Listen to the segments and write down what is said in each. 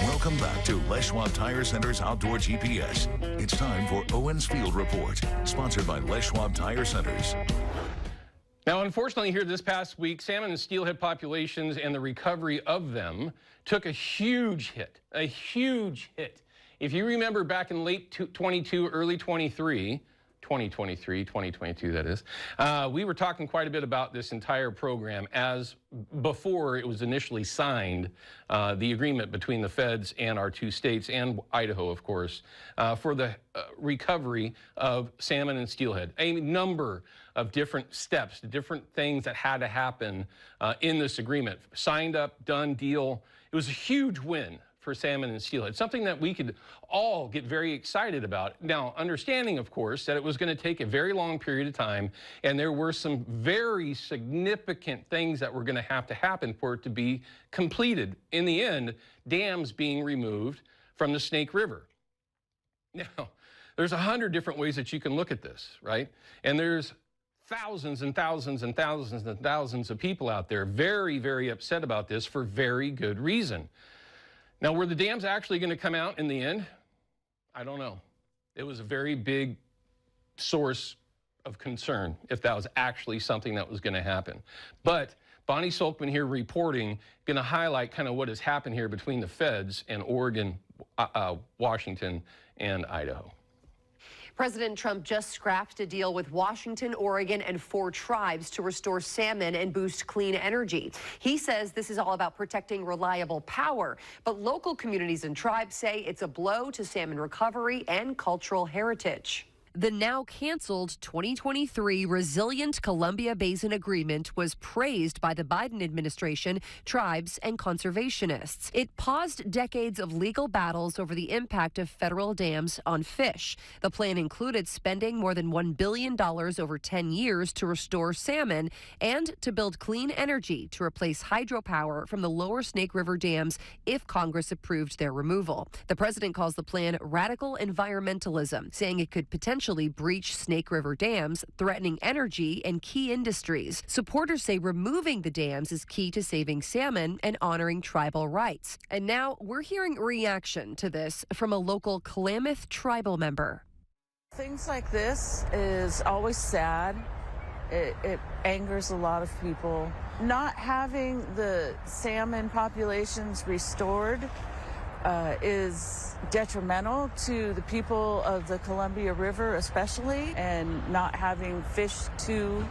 Welcome back to Les Schwab Tire Center's Outdoor GPS. It's time for Owin's Field Report, sponsored by Les Schwab Tire Centers. Now, unfortunately, here this past week, salmon and steelhead populations and the recovery of them took a huge hit, If you remember back in late 22, early 2022, that is, we were talking quite a bit about this entire program as before it was initially signed, the agreement between the feds and our two states and Idaho, of course, for the recovery of salmon and steelhead. A number of different steps, different things that had to happen in this agreement. Signed up, done deal. It was a huge win for salmon and steelhead, something that we could all get very excited about. Now, understanding, of course, that it was going to take a very long period of time, and there were some very significant things that were going to happen for it to be completed. In the end, dams being removed from the Snake River. Now, there's 100 different ways that you can look at this, right? And there's thousands and thousands and thousands and thousands of people out there very, very upset about this for very good reason. Now, were the dams actually going to come out in the end? I don't know. It was a very big source of concern if that was actually something that was going to happen. But Bonnie Solkman here reporting, going to highlight kind of what has happened here between the feds and Oregon, Washington, and Idaho. President Trump just scrapped a deal with Washington, Oregon, and 4 tribes to restore salmon and boost clean energy. He says this is all about protecting reliable power, but local communities and tribes say it's a blow to salmon recovery and cultural heritage. The now canceled 2023 Resilient Columbia Basin Agreement was praised by the Biden administration, tribes, and conservationists. It paused decades of legal battles over the impact of federal dams on fish. The plan included spending more than $1 billion over 10 years to restore salmon and to build clean energy to replace hydropower from the lower Snake River dams if Congress approved their removal. The president calls the plan radical environmentalism, saying it could potentially breach Snake River dams, threatening energy and key industries. Supporters say removing the dams is key to saving salmon and honoring tribal rights. And now we're hearing reaction to this from a local Klamath tribal member. Things like this is always sad. It angers a lot of people. Not having the salmon populations restored is detrimental to the people of the Columbia River especially, and not having fish to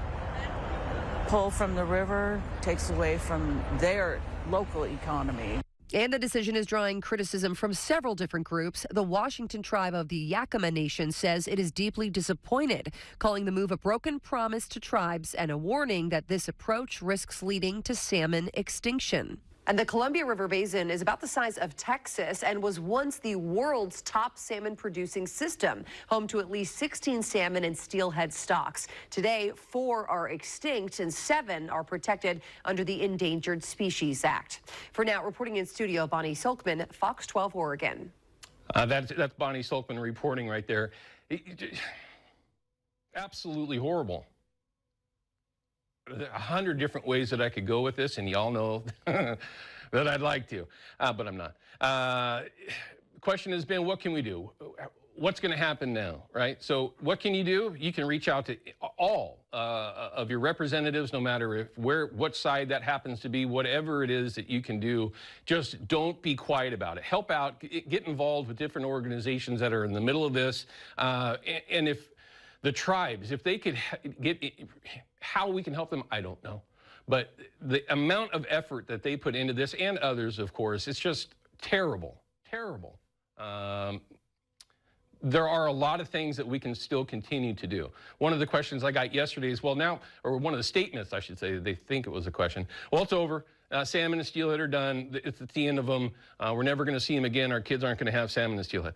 pull from the river takes away from their local economy. And the decision is drawing criticism from several different groups. The Washington tribe of the Yakama Nation says it is deeply disappointed, calling the move a broken promise to tribes and a warning that this approach risks leading to salmon extinction. And the Columbia River Basin is about the size of Texas and was once the world's top salmon producing system, home to at least 16 salmon and steelhead stocks. Today, 4 are extinct and 7 are protected under the Endangered Species Act. For now, reporting in studio, Bonnie Solkman, Fox 12 Oregon. That's Bonnie Solkman reporting right there. Absolutely horrible. 100 different ways that I could go with this, and y'all know that I'd like to, but I'm not. Question has been, what can we do? What's going to happen now, right? So what can you do? You can reach out to all of your representatives, no matter what side that happens to be, whatever it is that you can do. Just don't be quiet about it. Help out, get involved with different organizations that are in the middle of this, and if the tribes, if they could get, how we can help them, I don't know. But the amount of effort that they put into this, and others, of course, it's just terrible, terrible. There are a lot of things that we can still continue to do. One of the questions I got yesterday is, well, now, or one of the statements, I should say, they think it was a question. Well, it's over. Salmon and steelhead are done. It's the end of them. We're never going to see them again. Our kids aren't going to have salmon and steelhead.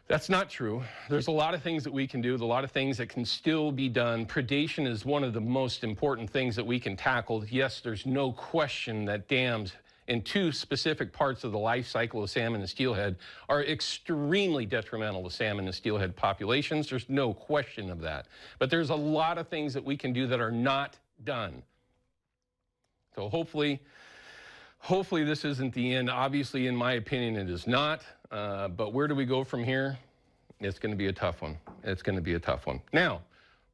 That's not true. There's a lot of things that we can do, a lot of things that can still be done. Predation is one of the most important things that we can tackle. Yes, there's no question that dams in 2 specific parts of the life cycle of salmon and steelhead are extremely detrimental to salmon and steelhead populations. There's no question of that. But there's a lot of things that we can do that are not done. So hopefully hopefully this isn't the end. Obviously, in my opinion, it is not. But where do we go from here? It's going to be a tough one. It's going to be a tough one. Now,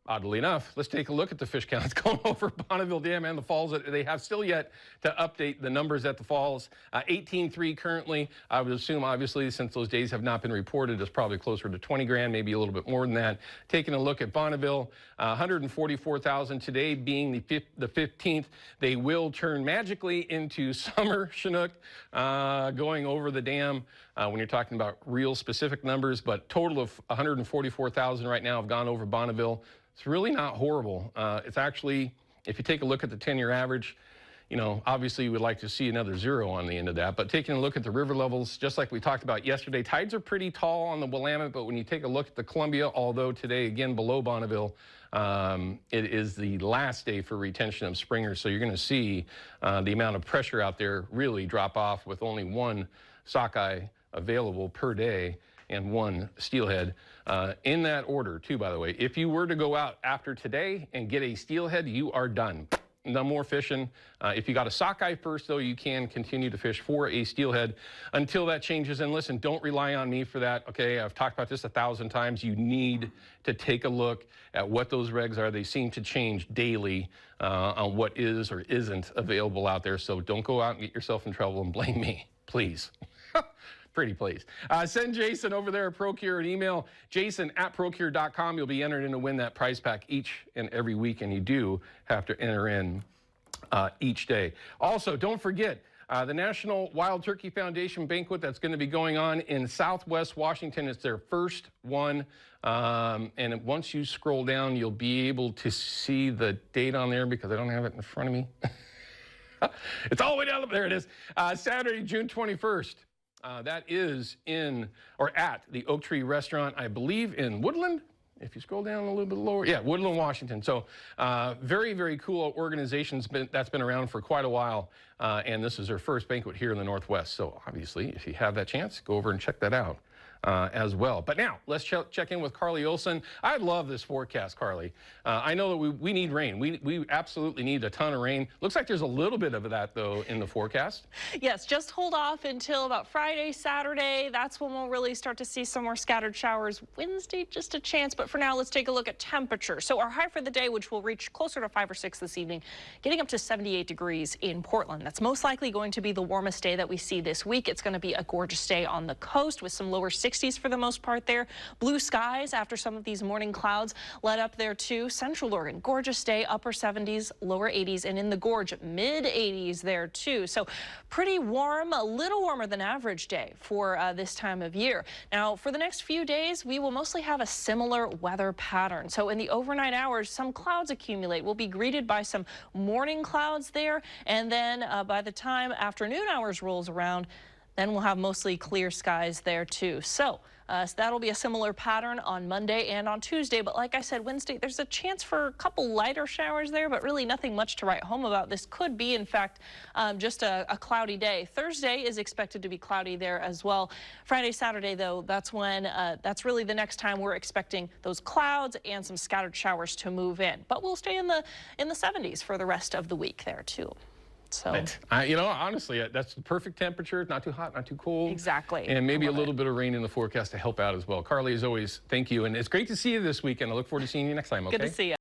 oddly enough, let's take a look at the fish counts going over Bonneville Dam and the falls. They have still yet to update the numbers at the falls. 18.3 currently. I would assume, obviously, since those days have not been reported, it's probably closer to 20 grand, maybe a little bit more than that. Taking a look at Bonneville, 144,000 today being the 15th. They will turn magically into summer Chinook going over the dam when you're talking about real specific numbers, but total of 144,000 right now have gone over Bonneville. It's really not horrible. It's actually, if you take a look at the 10-year average, you know, obviously you would like to see another zero on the end of that. But taking a look at the river levels, just like we talked about yesterday, tides are pretty tall on the Willamette, but when you take a look at the Columbia, although today, again, below Bonneville, it is the last day for retention of springers. So you're going to see the amount of pressure out there really drop off with only one sockeye available per day and one steelhead. In that order, too, by the way. If you were to go out after today and get a steelhead, you are done. No more fishing. If you got a sockeye first, though, you can continue to fish for a steelhead until that changes. And listen, don't rely on me for that, okay? I've talked about this 1,000 times. You need to take a look at what those regs are. They seem to change daily on what is or isn't available out there. So don't go out and get yourself in trouble and blame me, please. Pretty please. Send Jason over there at Procure an email, jason@procure.com. You'll be entered in to win that prize pack each and every week, and you do have to enter in each day. Also, don't forget the National Wild Turkey Foundation banquet that's going to be going on in Southwest Washington. It's their first one, and once you scroll down, you'll be able to see the date on there because I don't have it in front of me. It's all the way down up there. It is Saturday, June 21st. That is in or at the Oak Tree Restaurant, I believe, in Woodland. If you scroll down a little bit lower, yeah, Woodland, Washington. So very, very cool organization that's been around for quite a while, and this is their first banquet here in the Northwest. So obviously, if you have that chance, go over and check that out as well. But now, let's check in with Carly Olson. I love this forecast, Carly. I know that we need rain. We absolutely need a ton of rain. Looks like there's a little bit of that, though, in the forecast. Yes, just hold off until about Friday, Saturday. That's when we'll really start to see some more scattered showers. Wednesday, just a chance. But for now, let's take a look at temperature. So our high for the day, which will reach closer to 5 or 6 this evening, getting up to 78 degrees in Portland. That's most likely going to be the warmest day that we see this week. It's going to be a gorgeous day on the coast with some lower 60s for the most part there. Blue skies after some of these morning clouds let up there too. Central Oregon, gorgeous day, upper 70s, lower 80s, and in the gorge, mid 80s there too. So pretty warm, a little warmer than average day for this time of year. Now for the next few days, we will mostly have a similar weather pattern. So in the overnight hours, some clouds accumulate. We'll be greeted by some morning clouds there, and then by the time afternoon hours rolls around, then we'll have mostly clear skies there too. So that'll be a similar pattern on Monday and on Tuesday. But like I said, Wednesday, there's a chance for a couple lighter showers there, but really nothing much to write home about. This could be, in fact, just a cloudy day. Thursday is expected to be cloudy there as well. Friday, Saturday, though, that's when that's really the next time we're expecting those clouds and some scattered showers to move in. But we'll stay in the 70s for the rest of the week there too. So, you know, honestly, that's the perfect temperature. Not too hot, not too cold. Exactly. And maybe a little bit of rain in the forecast to help out as well. Carly, as always, thank you. And it's great to see you this weekend. I look forward to seeing you next time, okay? Good to see you.